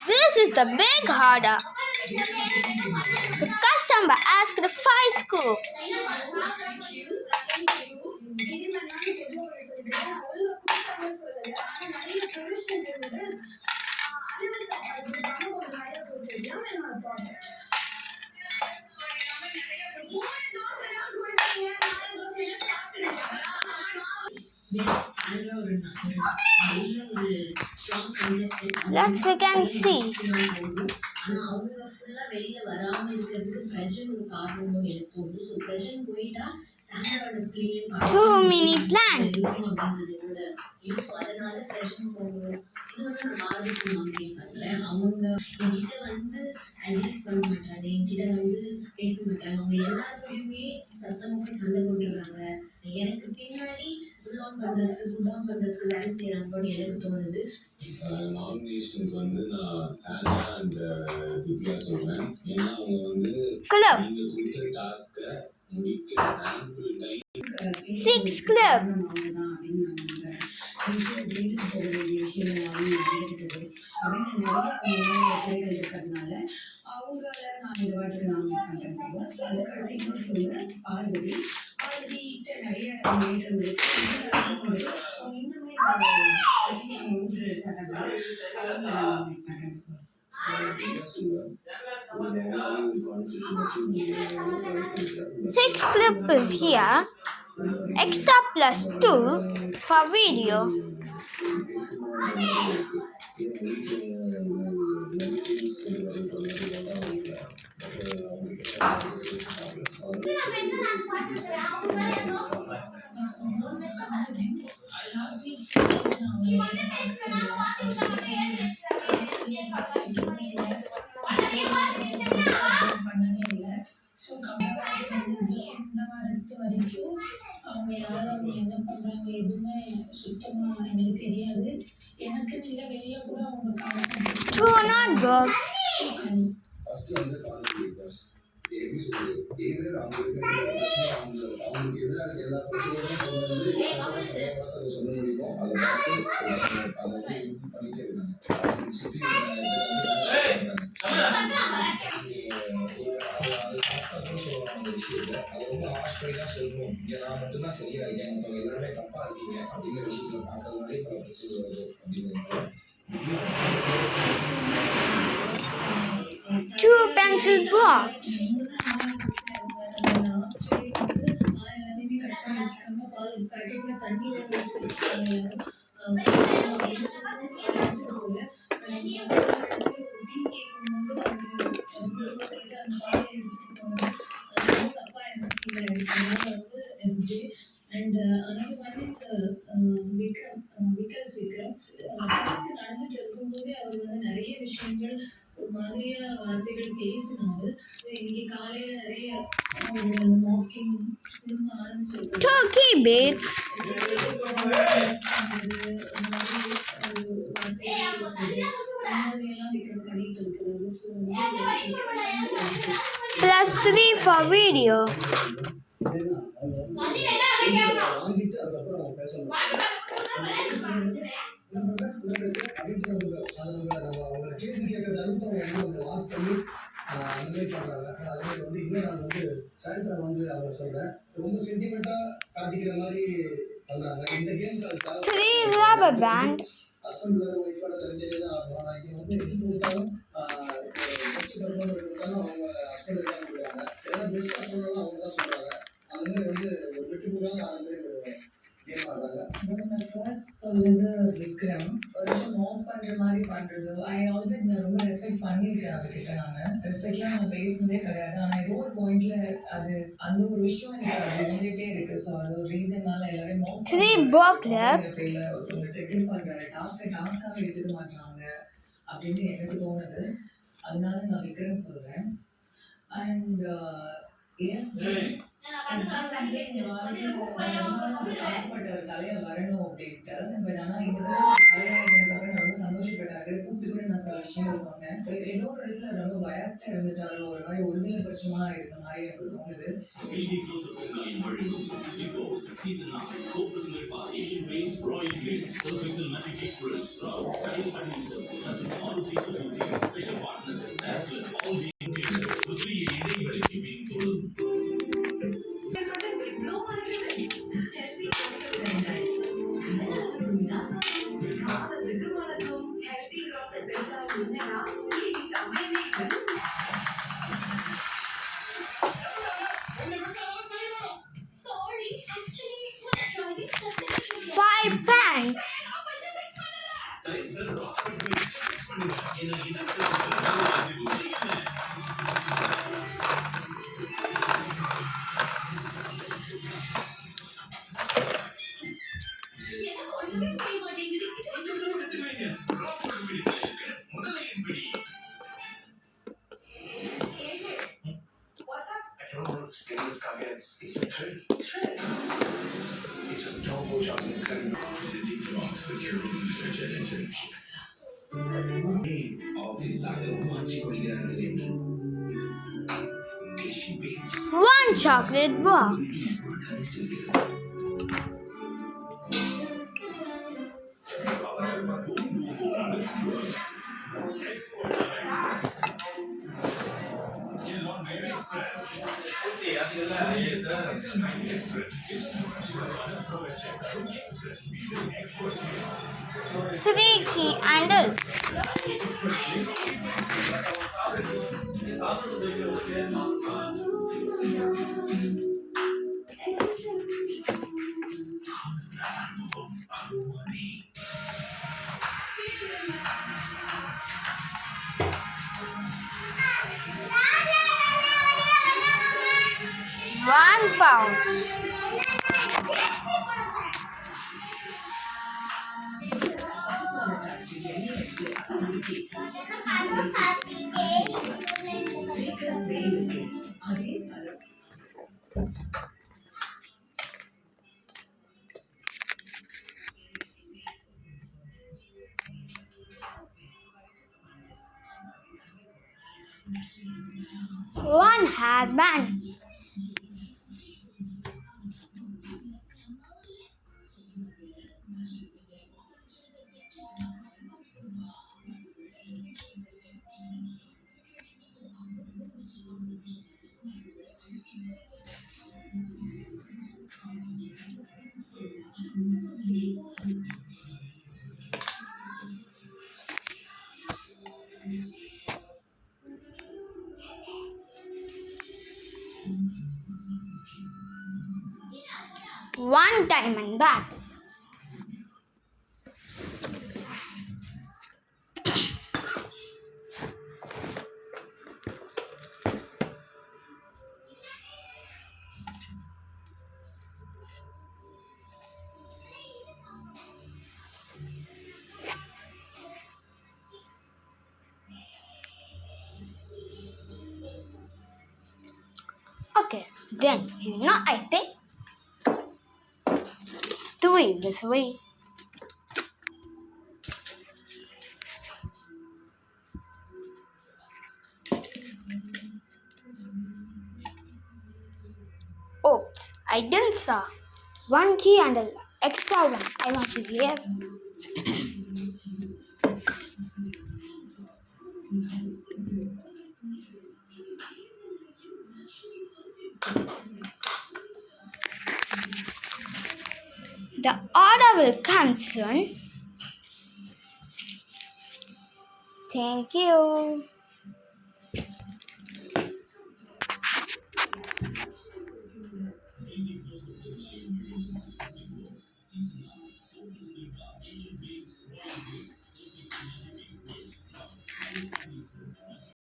This is the big order. The customer asked 5 scoops. Let's we can see. 2 mini plant. Club. 6 club. Six clip is here. Extra plus 2 for video. Two notebooks. Two pencil blocks. And another one is Vikram. கிளாஸ்க்கு நடந்துட்டு இருக்கும்போதே அவர் வந்து நிறைய விஷயங்கள் ஒரு மாதிரியா வார்த்தைகள் பேசினாரு. இன்னைக்கு காலையில நிறைய மார்க்கிங் திரும்ப ஆரம்பிச்சிருக்காரு. Turkey beats. Plus 3 for video. Three rubber bands. சொல்றது விக்ரம் ஒரு விஷயம் மோப் பண்ற மாதிரி பண்றது ஐ ஆல்வேஸ் நான் ரொம்ப ரெஸ்பெக்ட் பண்ணியிருக்கேன் அவர்கிட்ட. நான் ரெஸ்பெக்ட்லாம் நான் பேசுனதே கிடையாது. ஆனால் ஏதோ ஒரு பாயிண்ட்ல அது அந்த ஒரு விஷயம் எனக்கு அது இருந்துகிட்டே இருக்கு. ஸோ அது ஒரு ரீசன்னால எல்லாரும் மோப் பேர்ல ஒருத்தவங்க ட்ரிகர் பண்றாரு. டாஸ்காக எடுத்துக்க மாட்டாங்க அப்படின்னு எனக்கு தோணுது. அதனால நான் விக்ரம் சொல்றேன். அண்ட் ஆக்சுவலி இந்த வாரத்துல நான் நிஜமாவே ஆசைப்பட்ட ஒரு தலைவர் வரணும் அப்படின்ட்டு. பட் ஆனா இந்த தடவை தலைவர் வந்ததுக்கு அப்புறம் நான் ரொம்ப சந்தோஷப்பட்டாரு. கூப்பிட்டு கூட நான் சில விஷயங்கள் சொன்னேன். ஏதோ ஒரு இடத்துல ரொம்ப பயாஸ்டா இருந்துட்டாரோ, ஒரு மாதிரி ஒருதலை பட்சமா இருந்த மாதிரி எனக்கு தோணுது. Five pants. It's a thrill. It's a turbo charging current. Presenting from Oxford Literature. Office Asian Paints. One chocolate box. Three key handle. One pouch. One hairband. One diamond bag. Okay, then I think three this way. Oops, I didn't saw. One key handle, extra one. I want to give. The order will come soon. Thank you.